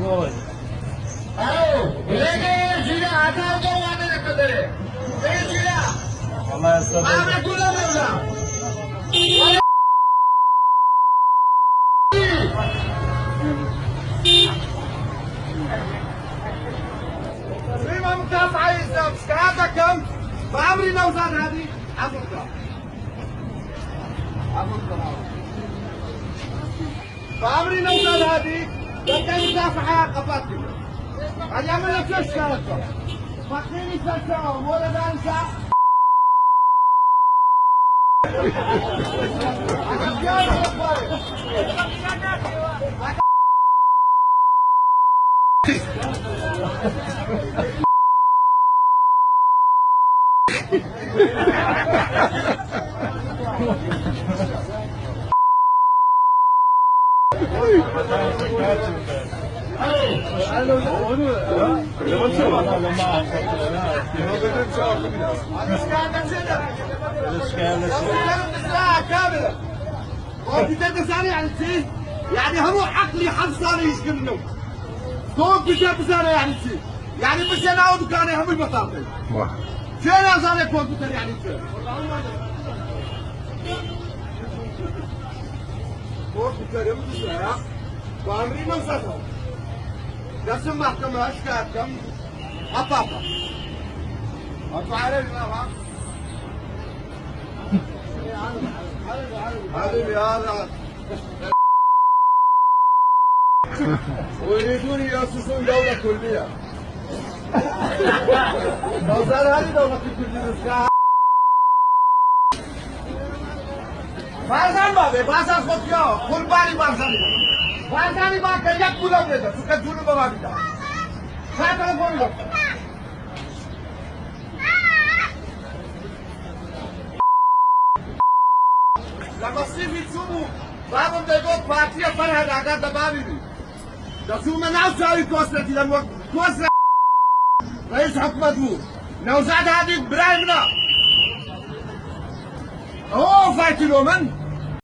والله يستاذ ما مكافأة عايز شهادة كم؟ بعمري نوزان هذه عفوا بعمري نوزان هذه بدي مكافأة قبضتي أيام لك شو شهادة؟ فاكريني سلسة ولا دانسة؟ يعني هم عقلي حفصاني يشكلنو صوت بشي بزانه يعني شيء يعني بشي نعود كان هم البطاطين شي نازانه كمبيوتر يعني شيء كمبيوتر يوم تسرع وامري نوصلهم قسم محكمة اشكال كم أبابا أنتوا عارفين يا حبيبي هذا ويريدون يؤسسون دولة كلية. لو صار هذه دولة كلية بازار بابي بازار سوتيو كل بالي بازاري بازاري ما كيف كلهم ده سكت جونو بابا بيتا ساكن بقول لما سيفي تشوفوا بابهم ده يقول بارتيا فرهاد عقاد دبابي ده شو منعوا ساوي كوسرتي لما كوسرة رئيس حكومته نوزاد هذه برايمنا هو فايتلو من